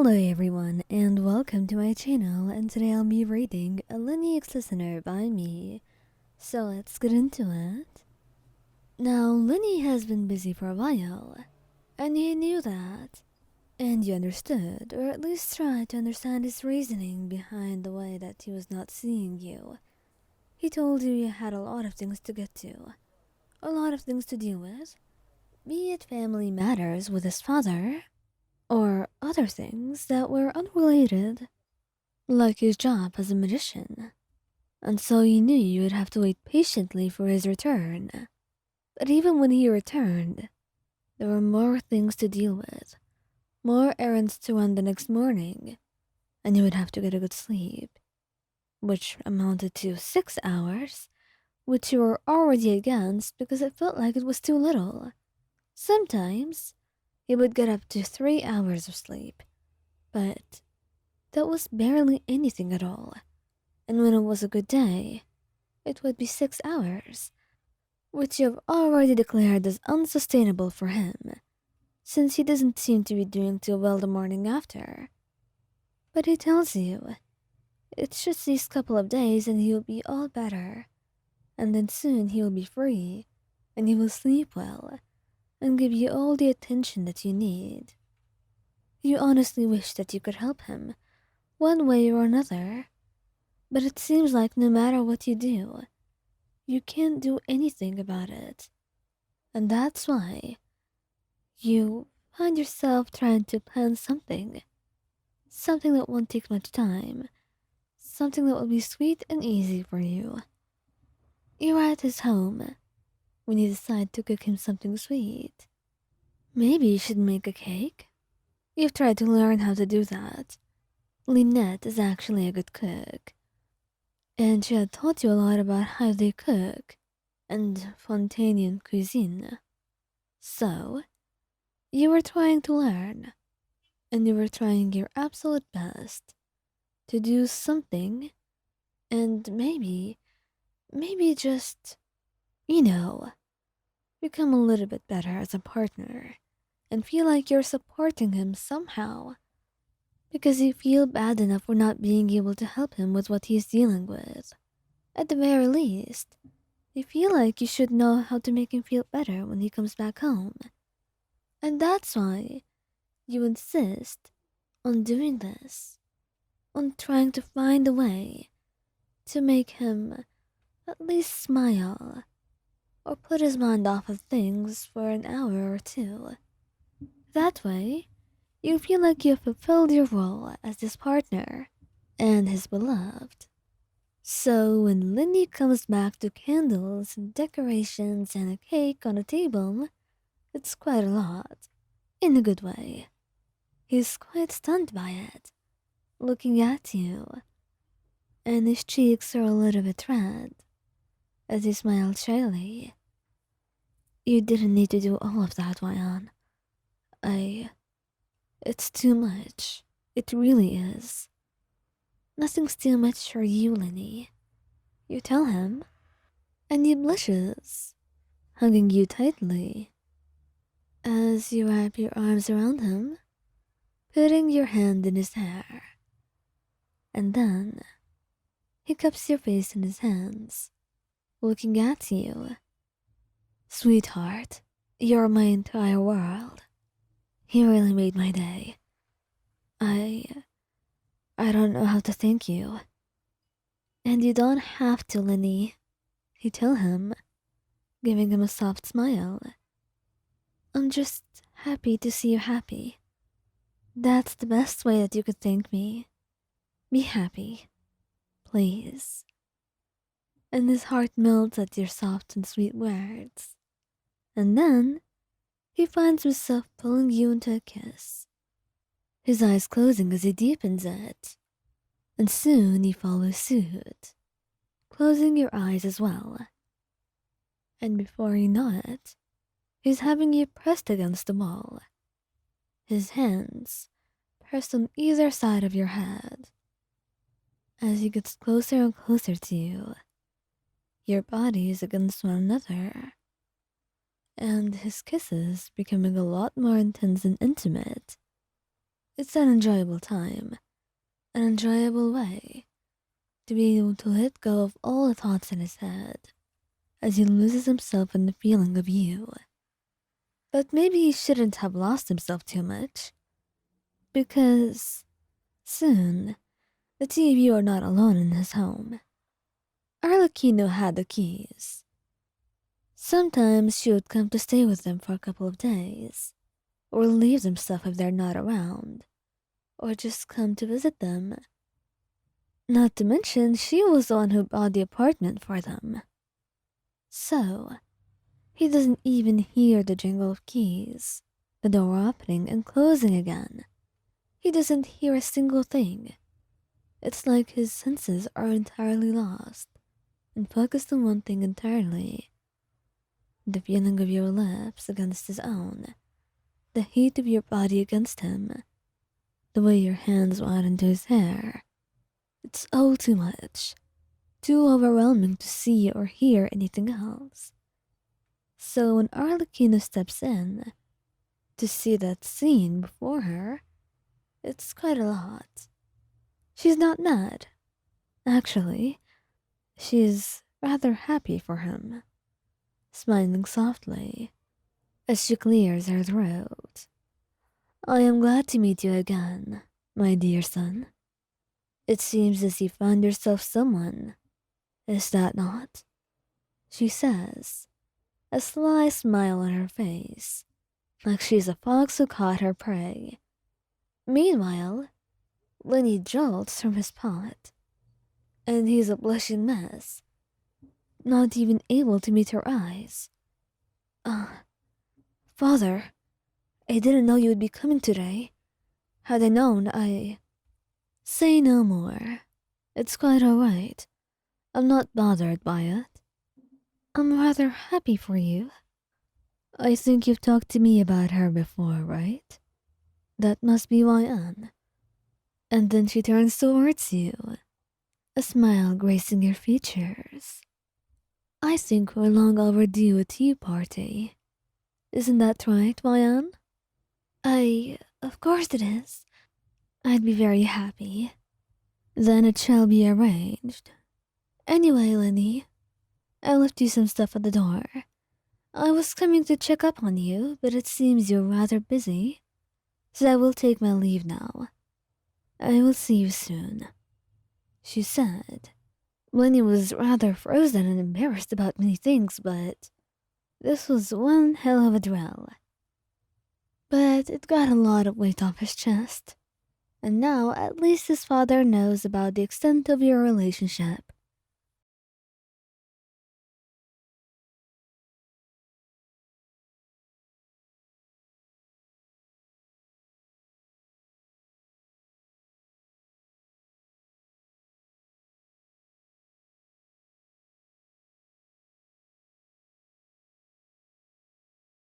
Hello everyone and welcome to my channel, and today I'll be reading a Lyney Listener by me. So let's get into it. Now Lenny has been busy for a while, and you knew that. And you understood, or at least tried to understand his reasoning behind the way that he was not seeing you. He told you you had a lot of things to get to, a lot of things to deal with, be it family matters with his father, or other things that were unrelated, like his job as a magician. And so you knew you would have to wait patiently for his return. But even when he returned, there were more things to deal with, more errands to run the next morning, and you would have to get a good sleep, which amounted to 6 hours, which you were already against because it felt like it was too little. Sometimes he would get up to 3 hours of sleep, but that was barely anything at all. And when it was a good day, it would be 6 hours, which you have already declared as unsustainable for him, since he doesn't seem to be doing too well the morning after. But he tells you, it's just these couple of days and he'll be all better, and then soon he will be free, and he will sleep well, and give you all the attention that you need. You honestly wish that you could help him, one way or another, but it seems like no matter what you do, you can't do anything about it. And that's why you find yourself trying to plan something. Something that won't take much time. Something that will be sweet and easy for you. You're at his home when you decide to cook him something sweet. Maybe you should make a cake? You've tried to learn how to do that. Lynette is actually a good cook, and she had taught you a lot about how they cook and Fontanian cuisine. So, you were trying to learn, and you were trying your absolute best to do something, and maybe just, you know, become a little bit better as a partner and feel like you're supporting him somehow because you feel bad enough for not being able to help him with what he's dealing with. At the very least, you feel like you should know how to make him feel better when he comes back home. And that's why you insist on doing this, on trying to find a way to make him at least smile or put his mind off of things for an hour or two. That way, you feel like you've fulfilled your role as his partner and his beloved. So when Lenny comes back to candles and decorations and a cake on a table, it's quite a lot, in a good way. He's quite stunned by it, looking at you, and his cheeks are a little bit red as he smiles shyly. You didn't need to do all of that, Ryan. It's too much. It really is. Nothing's too much for you, Lenny. You tell him, and he blushes, hugging you tightly as you wrap your arms around him, putting your hand in his hair. And then he cups your face in his hands, looking at you. Sweetheart, you're my entire world. You really made my day. I don't know how to thank you. And you don't have to, Lenny. You tell him, giving him a soft smile. I'm just happy to see you happy. That's the best way that you could thank me. Be happy, please. And his heart melts at your soft and sweet words. And then he finds himself pulling you into a kiss, his eyes closing as he deepens it. And soon you follow suit, closing your eyes as well. And before you know it, he's having you pressed against the wall, his hands pressed on either side of your head. As he gets closer and closer to you, your bodies against one another, and his kisses becoming a lot more intense and intimate It's an enjoyable time, an enjoyable way to be able to let go of all the thoughts in his head as he loses himself in the feeling of you. But maybe he shouldn't have lost himself too much, because soon the two of you are not alone in his home. Arlecchino had the keys. Sometimes she would come to stay with them for a couple of days, or leave them stuff if they're not around, or just come to visit them. Not to mention, she was the one who bought the apartment for them. So, he doesn't even hear the jingle of keys, the door opening and closing again. He doesn't hear a single thing. It's like his senses are entirely lost and focused on one thing entirely. The feeling of your lips against his own, the heat of your body against him, the way your hands went into his hair. It's all too much, too overwhelming to see or hear anything else. So when Arlecchino steps in to see that scene before her, it's quite a lot. She's not mad. Actually, she's rather happy for him, smiling softly as she clears her throat. I am glad to meet you again, my dear son. It seems as you found yourself someone, is that not? She says, a sly smile on her face, like she's a fox who caught her prey. Meanwhile, Lenny jolts from his pot, and he's a blushing mess, not even able to meet her eyes. Father, I didn't know you would be coming today. Had I known, Say no more. It's quite alright. I'm not bothered by it. I'm rather happy for you. I think you've talked to me about her before, right? That must be why Anne. And then she turns towards you, a smile gracing your features. I think we're long overdue a tea party. Isn't that right, Ryan? Of course it is. I'd be very happy. Then it shall be arranged. Anyway, Lenny, I left you some stuff at the door. I was coming to check up on you, but it seems you're rather busy, so I will take my leave now. I will see you soon, she said. Lenny was rather frozen and embarrassed about many things, but this was one hell of a drill. But it got a lot of weight off his chest, and now at least his father knows about the extent of your relationship